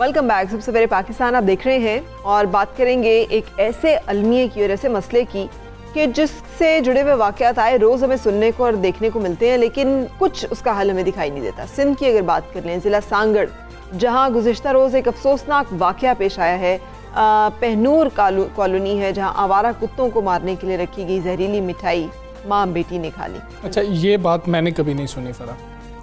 Welcome back. सबसे पहले पाकिस्तान आप देख रहे हैं और बात करेंगे एक ऐसे अलमिए की और ऐसे मसले की कि जिससे जुड़े हुए वाक़यात आए रोज़ हमें सुनने को और देखने को मिलते हैं, लेकिन कुछ उसका हल हमें दिखाई नहीं देता। सिंध की अगर बात कर लें, ज़िला सांगड़, जहाँ गुज़िश्ता रोज़ एक अफसोसनाक वाक़या पेश आया है। पहनूर कॉलोनी है जहाँ आवारा कुत्तों को मारने के लिए रखी गई जहरीली मिठाई माँ बेटी ने खा ली। अच्छा, ये बात मैंने कभी नहीं सुनी फरा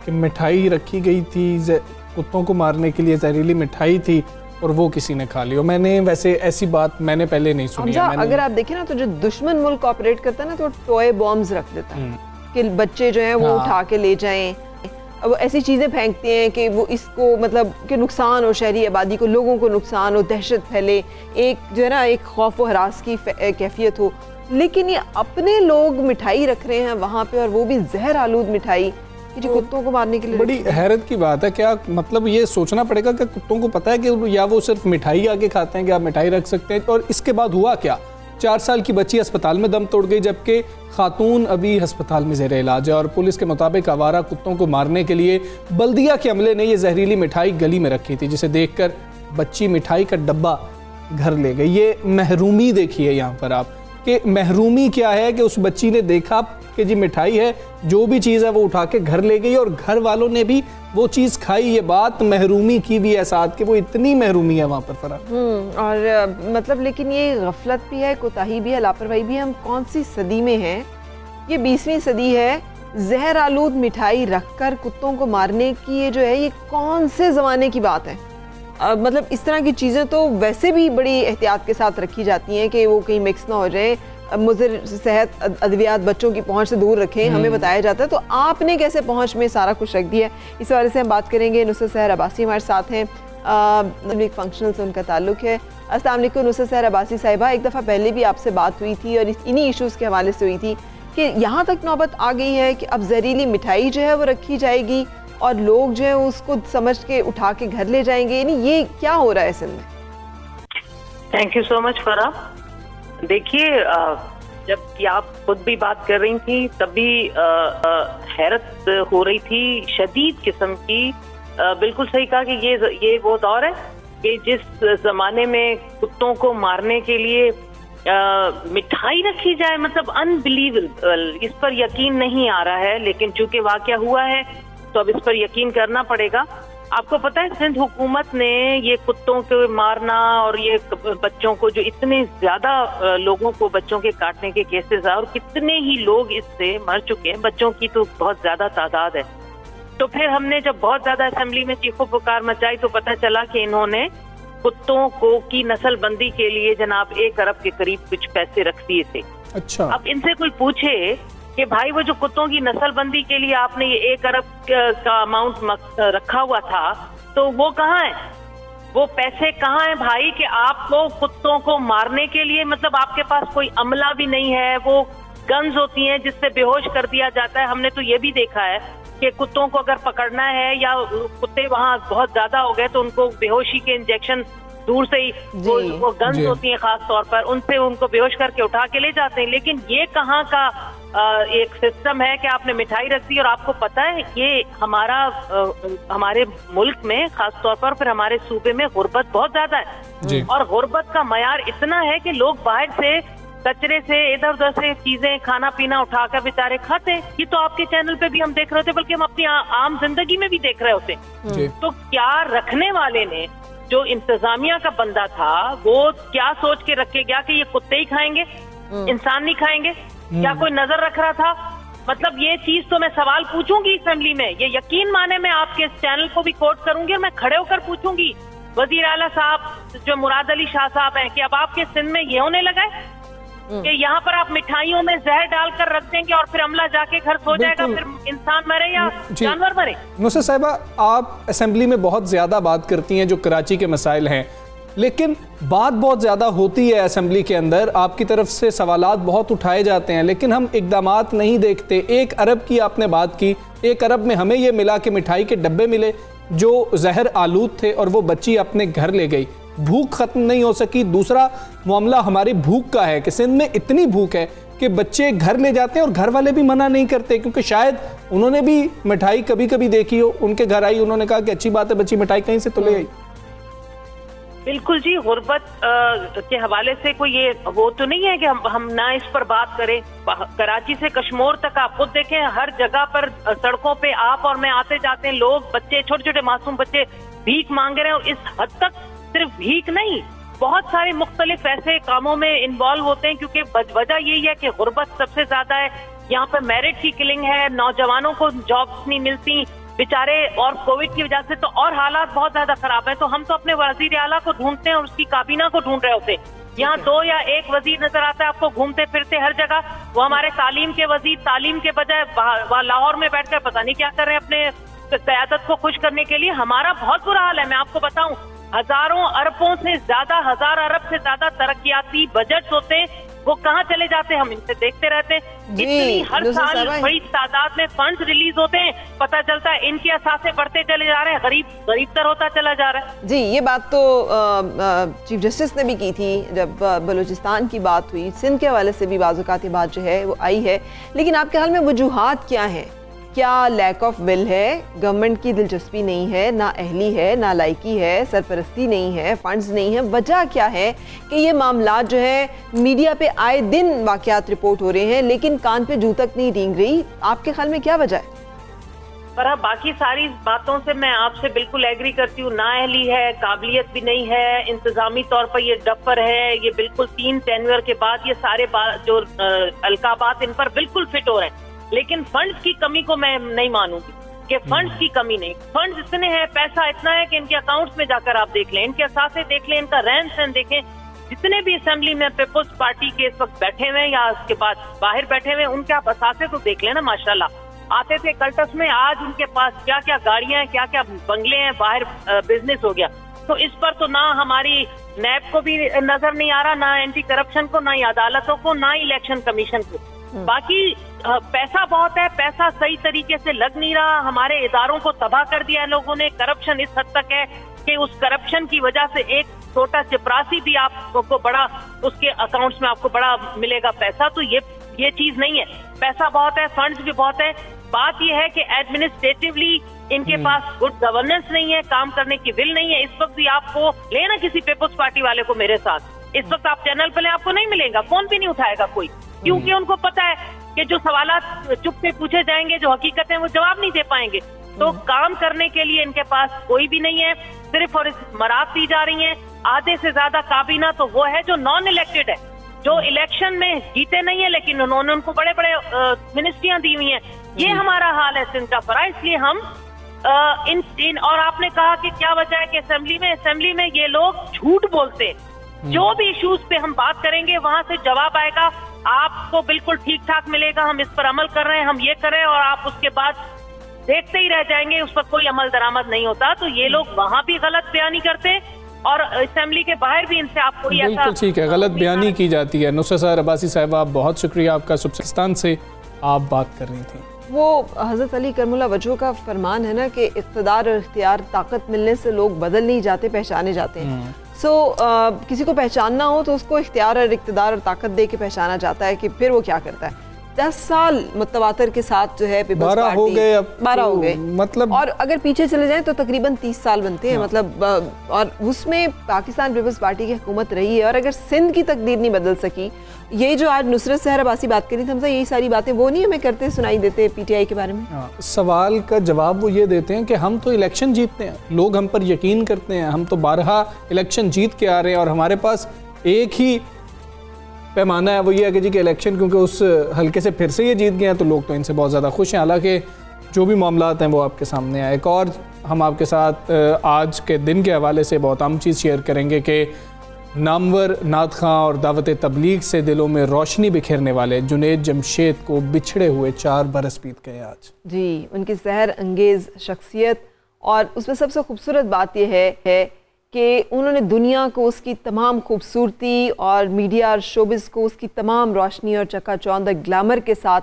कि मिठाई रखी गई थी, कुत्तों को मारने के लिए जहरीली मिठाई थी और वो किसी ने खा ली। और मैंने वैसे ऐसी बात मैंने पहले नहीं सुनी है। अगर आप देखें ना तो जो दुश्मन मुल्क ऑपरेट करता है ना तो टॉय बॉम्ब्स रख देता है कि बच्चे जो हैं वो उठा के ले जाएं। अब ऐसी चीज़ें फेंकते हैं कि वो इसको मतलब कि नुकसान हो, शहरी आबादी को, लोगों को नुकसान हो, दहशत फैले, एक जो है ना एक खौफ व हरास की कैफियत हो। लेकिन ये अपने लोग मिठाई रख रहे हैं वहाँ पे, और वो भी जहर आलूद मिठाई जो कुत्तों को मारने के लिए। बड़ी हैरत की बात है। क्या मतलब ये सोचना पड़ेगा कि कुत्तों को पता है कि या वो सिर्फ मिठाई आके खाते हैं कि आप मिठाई रख सकते हैं। और इसके बाद हुआ क्या? 4 साल की बच्ची अस्पताल में दम तोड़ गई, जबकि खातून अभी अस्पताल में ज़ेरे इलाज है। और पुलिस के मुताबिक आवारा कुत्तों को मारने के लिए बल्दिया के अमले ने ये जहरीली मिठाई गली में रखी थी, जिसे देखकर बच्ची मिठाई का डब्बा घर ले गई। ये महरूमी देखिए यहाँ पर आप कि महरूमी क्या है कि उस बच्ची ने देखा कि जी मिठाई है, जो भी चीज़ है वो उठा के घर ले गई और घर वालों ने भी वो चीज़ खाई। ये बात महरूमी की भी है साथ कि वो इतनी महरूमी है वहाँ पर फरा। और मतलब लेकिन ये गफलत भी है, कोताही भी है, लापरवाही भी है। हम कौन सी सदी में हैं? ये 20वीं सदी है। जहर आलूद मिठाई रखकर कुत्तों को मारने की ये जो है ये कौन से ज़माने की बात है? मतलब इस तरह की चीज़ें तो वैसे भी बड़ी एहतियात के साथ रखी जाती हैं कि वो कहीं मिक्स ना हो जाए। मुज़र सेहत अद्वियात बच्चों की पहुंच से दूर रखें, हमें बताया जाता है। तो आपने कैसे पहुंच में सारा कुछ रख दिया? इस बारे से हम बात करेंगे। नुसरत सहर अब्बासी हमारे साथ हैं, फंक्शनल से उनका ताल्लुक है। अस्सलाम वालेकुम नुसरत सहर अब्बासी साहिबा, एक दफ़ा पहले भी आपसे बात हुई थी और इन्हीं इशूज़ के हवाले से हुई थी कि यहाँ तक नौबत आ गई है कि अब जहरीली मिठाई जो है वो रखी जाएगी और लोग जो है उसको समझ के उठा के घर ले जाएंगे। यानी ये क्या हो रहा है सिंध में? थैंक यू सो मच फरा। देखिए, जब कि आप खुद भी बात कर रही थी तब भी हैरत हो रही थी शदीद किस्म की। बिल्कुल सही कहा कि ये वो दौर है कि जिस जमाने में कुत्तों को मारने के लिए मिठाई रखी जाए, मतलब अनबिलीवेबल। इस पर यकीन नहीं आ रहा है, लेकिन चूंकि वाकया हुआ है तो अब इस पर यकीन करना पड़ेगा। आपको पता है सिंध हुकूमत ने ये कुत्तों को मारना और ये बच्चों को, जो इतने ज्यादा लोगों को बच्चों के काटने के केसेस है और कितने ही लोग इससे मर चुके हैं, बच्चों की तो बहुत ज्यादा तादाद है। तो फिर हमने जब बहुत ज्यादा असेंबली में चीखो पुकार मचाई तो पता चला कि इन्होंने कुत्तों को की नस्लबंदी के लिए जनाब 1 अरब के करीब कुछ पैसे रख दिए थे। अच्छा, अब इनसे कोई पूछे कि भाई वो जो कुत्तों की नस्लबंदी के लिए आपने ये 1 अरब का अमाउंट रखा हुआ था, तो वो कहाँ है? वो पैसे कहाँ है भाई कि आपको कुत्तों को मारने के लिए, मतलब आपके पास कोई अमला भी नहीं है। वो गन्स होती हैं जिससे बेहोश कर दिया जाता है। हमने तो ये भी देखा है कि कुत्तों को अगर पकड़ना है या कुत्ते वहाँ बहुत ज्यादा हो गए तो उनको बेहोशी के इंजेक्शन दूर से ही वो गन्स होती हैं खास तौर पर, उनसे उनको बेहोश करके उठा के ले जाते हैं। लेकिन ये कहाँ का एक सिस्टम है कि आपने मिठाई रख दी? और आपको पता है ये हमारे मुल्क में खास तौर पर फिर हमारे सूबे में गुर्बत बहुत ज्यादा है और गुर्बत का मयार इतना है कि लोग बाहर से कचरे से इधर उधर से चीजें खाना पीना उठाकर बेचारे खाते हैं। ये तो आपके चैनल पे भी हम देख रहे होते, बल्कि हम अपनी आम जिंदगी में भी देख रहे होते। तो क्या रखने वाले ने, जो इंतजामिया का बंदा था, वो क्या सोच के रखे गया कि ये कुत्ते ही खाएंगे, इंसान नहीं खाएंगे? क्या कोई नजर रख रहा था? मतलब ये चीज तो मैं सवाल पूछूंगी असेंबली में। ये यकीन माने मैं आपके चैनल को भी कोट करूंगी और मैं खड़े होकर पूछूंगी वजीर आला साहब जो मुराद अली शाह साहब हैं कि अब आपके सिंध में ये होने लगा है कि यहाँ पर आप मिठाइयों में जहर डालकर रख देंगे और फिर अमला जाके घर सो जाएगा, फिर इंसान मरे या जानवर मरे। नुसरत साहिबा, आप असेंबली में बहुत ज्यादा बात करती हैं जो कराची के मसाइल हैं, लेकिन बात बहुत ज़्यादा होती है असेंबली के अंदर, आपकी तरफ से सवालात बहुत उठाए जाते हैं, लेकिन हम इकदामात नहीं देखते। 1 अरब की आपने बात की, 1 अरब में हमें ये मिला कि मिठाई के डब्बे मिले जो जहर आलूद थे और वो बच्ची अपने घर ले गई, भूख ख़त्म नहीं हो सकी। दूसरा मामला हमारी भूख का है कि सिंध में इतनी भूख है कि बच्चे घर ले जाते हैं और घर वाले भी मना नहीं करते, क्योंकि शायद उन्होंने भी मिठाई कभी कभी देखी हो, उनके घर आई, उन्होंने कहा कि अच्छी बात है बच्ची मिठाई कहीं से तो ले आई। बिल्कुल जी, गुर्बत के हवाले से कोई ये वो तो नहीं है कि हम ना इस पर बात करें। कराची से कश्मीर तक आप खुद देखें, हर जगह पर सड़कों पे आप और मैं आते जाते हैं, लोग, बच्चे, छोटे छोटे मासूम बच्चे भीख मांग रहे हैं। और इस हद तक सिर्फ भीख नहीं, बहुत सारे मुख्तलिफ ऐसे कामों में इन्वॉल्व होते हैं, क्योंकि वजह यही है कि गुर्बत सबसे ज्यादा है। यहाँ पे मेरिट की किलिंग है, नौजवानों को जॉब्स नहीं मिलती बेचारे, और कोविड की वजह से तो और हालात बहुत ज्यादा खराब है। तो हम तो अपने वजीर आला को ढूंढते हैं और उसकी काबीना को ढूंढ रहे होते हैं। यहाँ 2 या 1 वजीर नजर आता है आपको घूमते फिरते हर जगह। वो हमारे तालीम के वजीर तालीम के बजाय वहाँ लाहौर में बैठकर पता नहीं क्या कर रहे हैं अपने क़यादत को खुश करने के लिए। हमारा बहुत बुरा हाल है। मैं आपको बताऊं, हजारों अरबों से ज्यादा, 1000 अरब से ज्यादा तरक्याती बजट होते हैं, वो कहाँ चले जाते हैं हम इनसे देखते रहते हैं। इतनी हर साल बड़ी तादाद में फंड्स रिलीज होते हैं, पता चलता है इनके असासे बढ़ते चले जा रहे हैं, गरीब तर होता चला जा रहा है। जी, ये बात तो चीफ जस्टिस ने भी की थी जब बलूचिस्तान की बात हुई। सिंध के हवाले से भी बाज़-ओ-क़ात ये बात जो है वो आई है। लेकिन आपके ख्याल में वजूहात क्या हैं? क्या लैक ऑफ विल है, गवर्नमेंट की दिलचस्पी नहीं है, ना अहली है, ना लायकी है, सरपरस्ती नहीं है, फंड्स नहीं है? वजह क्या है कि ये मामला जो है मीडिया पे आए दिन वाक़यात रिपोर्ट हो रहे हैं लेकिन कान पे जू तक नहीं रेंग रही? आपके ख्याल में क्या वजह है? पर बाकी सारी बातों से मैं आपसे बिल्कुल एग्री करती हूँ। ना अहली है, काबिलियत भी नहीं है, इंतजामी तौर पर ये डफर है, ये बिल्कुल 3 टेन्योर के बाद ये सारे जो अलकाबात इन पर बिल्कुल फिट हो रहे हैं। लेकिन फंड्स की कमी को मैं नहीं मानूंगी कि फंड्स की कमी नहीं। फंड्स इतने हैं, पैसा इतना है कि इनके अकाउंट्स में जाकर आप देख लें, इनके असासे देख लें, इनका रहन सहन देखें। जितने भी असेंबली में पीपल्स पार्टी के इस वक्त बैठे हुए हैं या उसके बाद बाहर बैठे हुए हैं, उनके आप असासे तो देख लेना। माशाल्लाह आते थे कल्टस में, आज उनके पास क्या क्या गाड़ियां हैं, क्या क्या बंगले हैं, बाहर बिजनेस हो गया। तो इस पर तो ना हमारी नैब को भी नजर नहीं आ रहा, ना एंटी करप्शन को, ना ही अदालतों को, ना इलेक्शन कमीशन को। बाकी पैसा बहुत है, पैसा सही तरीके से लग नहीं रहा, हमारे इदारों को तबाह कर दिया है लोगों ने। करप्शन इस हद तक है कि उस करप्शन की वजह से एक छोटा चपरासी भी आपको बड़ा, उसके अकाउंट्स में आपको बड़ा मिलेगा पैसा। तो ये चीज नहीं है। पैसा बहुत है, फंड्स भी बहुत है। बात यह है कि एडमिनिस्ट्रेटिवली इनके पास गुड गवर्नेंस नहीं है, काम करने की विल नहीं है। इस वक्त भी आपको लेना किसी पीपल्स पार्टी वाले को मेरे साथ, इस वक्त आप चैनल पे आपको नहीं मिलेगा, फोन भी नहीं उठाएगा कोई, क्योंकि उनको पता है कि जो सवालात चुप से पूछे जाएंगे, जो हकीकत है, वो जवाब नहीं दे पाएंगे। तो काम करने के लिए इनके पास कोई भी नहीं है, सिर्फ और मराद दी जा रही है। आधे से ज्यादा काबीना तो वो है जो नॉन इलेक्टेड है, जो इलेक्शन में जीते नहीं है, लेकिन उन्होंने उनको बड़े बड़े मिनिस्ट्रियां दी हुई हैं। ये हमारा हाल है सिंध का फरा। इसलिए हम इन और आपने कहा कि क्या वजह है कि असेंबली में ये लोग झूठ बोलते हैं। जो भी इश्यूज पे हम बात करेंगे वहां से जवाब आएगा, आपको बिल्कुल ठीक ठाक मिलेगा, हम इस पर अमल कर रहे हैं, हम ये कर रहे हैं, और आप उसके बाद देखते ही रह जाएंगे, उस पर कोई अमल दरामद नहीं होता। तो ये लोग वहां भी गलत बयानी करते और असेंबली के बाहर भी इनसे आपको बिल्कुल ठीक है, गलत बयानी की जाती है। नुसरत अब्बासी साहब, आप बहुत शुक्रिया आपका, पाकिस्तान से आप बात कर रही थी। वो हज़रत अली करमुल्लाह वजह का फरमान है ना कि इक़्तिदार और इख्तियार, ताकत मिलने से लोग बदल नहीं जाते, पहचाने जाते हैं। किसी को पहचानना हो तो उसको इख्तियार और इक़्तिदार और ताकत दे के पहचाना जाता है कि फिर वो क्या करता है। 10 साल मुतवातर के साथ जो है 12 हो गए, अब 12 हो गए, मतलब, और अगर पीछे चले जाएं तो तकरीबन 30 साल बनते हैं। मतलब और उसमें पाकिस्तान पीपल्स पार्टी की हुकूमत रही है। और अगर सिंध की तकदीर नहीं बदल सकी, ये जो आज नुसरत सहर अब्बासी बात करी थी हमसे, यही सारी बातें वो नहीं हमें करते सुनाई देते PTI के बारे में। सवाल का जवाब वो ये देते हैं कि हम तो इलेक्शन जीतते हैं, लोग हम पर यकीन करते हैं, हम तो 12 इलेक्शन जीत के आ रहे हैं और हमारे पास एक ही पैमाना है, वो ये है कि जी के इलेक्शन क्योंकि उस हल्के से फिर से ये जीत गए हैं तो लोग तो इनसे बहुत ज़्यादा खुश हैं। हालांकि जो भी मामलात हैं वो आपके सामने आए। एक और हम आपके साथ आज के दिन के हवाले से बहुत अहम चीज़ शेयर करेंगे कि नामवर नात खां और दावत तबलीग से दिलों में रोशनी बिखेरने वाले जुनैद जमशेद को बिछड़े हुए 4 बरस बीत गए आज। जी, उनकी सहर अंगेज़ शख्सियत, और उसमें सबसे खूबसूरत बात यह है कि उन्होंने दुनिया को उसकी तमाम खूबसूरती और मीडिया और शोबिस को उसकी तमाम रोशनी और चकाचौंध ग्लैमर के साथ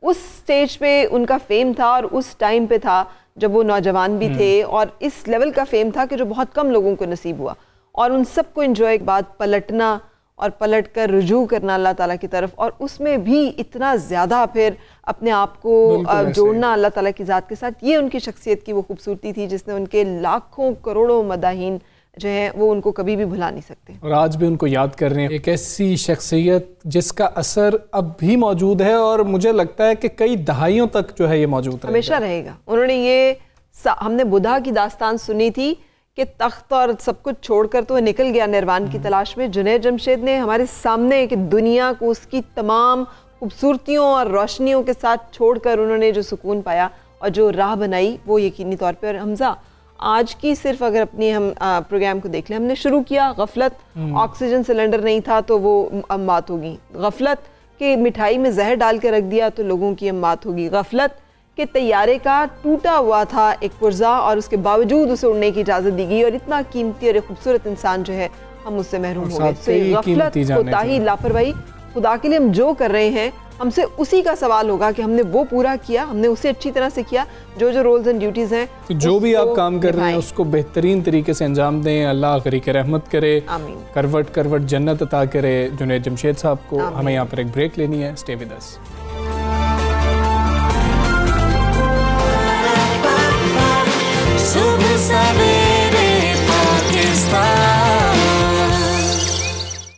उस स्टेज पे उनका फेम था और उस टाइम पे था जब वो नौजवान भी थे, और इस लेवल का फेम था कि जो बहुत कम लोगों को नसीब हुआ। और उन सबको एंजॉय के बाद पलटना और पलट कर रुजू करना अल्लाह ताला की तरफ, और उसमें भी इतना ज़्यादा फिर अपने आप को जोड़ना अल्लाह ताला की ज़ात के साथ, ये उनकी शख्सियत की वो खूबसूरती थी जिसने उनके लाखों करोड़ों मदाहीन जो है वो उनको कभी भी भुला नहीं सकते और आज भी उनको याद कर रहे हैं। एक ऐसी शख्सियत जिसका असर अब भी मौजूद है और मुझे लगता है कि कई दहाइयों तक जो है ये मौजूद रहेगा, हमेशा रहेगा। उन्होंने ये हमने बुद्धा की दास्तान सुनी थी कि तख्त और सब कुछ छोड़कर तो निकल गया निर्वाण की तलाश में। जुनैद जमशेद ने हमारे सामने कि दुनिया को उसकी तमाम खूबसूरतियों और रोशनियों के साथ छोड़कर उन्होंने जो सुकून पाया और जो राह बनाई वो यकीनी तौर पर। हमजा आज की सिर्फ अगर अपनी हम प्रोग्राम को देख लें, हमने शुरू किया गफलत, ऑक्सीजन सिलेंडर नहीं था तो वो अम्मात होगी, गफलत कि मिठाई में जहर डाल के रख दिया तो लोगों की अम्मात होगी, गफलत कि तैयारे का टूटा हुआ था एक पुर्जा और उसके बावजूद उसे उड़ने की इजाज़त दी गई और इतना कीमती और खूबसूरत इंसान जो है हम उससे महरूम हो गए। तो गफलत, कोताही, लापरवाही, खुदा के लिए हम जो कर रहे हैं हमसे उसी का सवाल होगा कि हमने वो पूरा किया, हमने उसे अच्छी तरह से किया, जो जो रोल्स एंड ड्यूटीज़ हैं तो जो भी आप काम कर रहे हैं उसको बेहतरीन तरीके से अंजाम दें। अल्लाह गरीक रहमत करे, करवट करवट जन्नत अता करे जुनैद जमशेद साहब को। हमें यहाँ पर एक ब्रेक लेनी है, स्टे विद अस।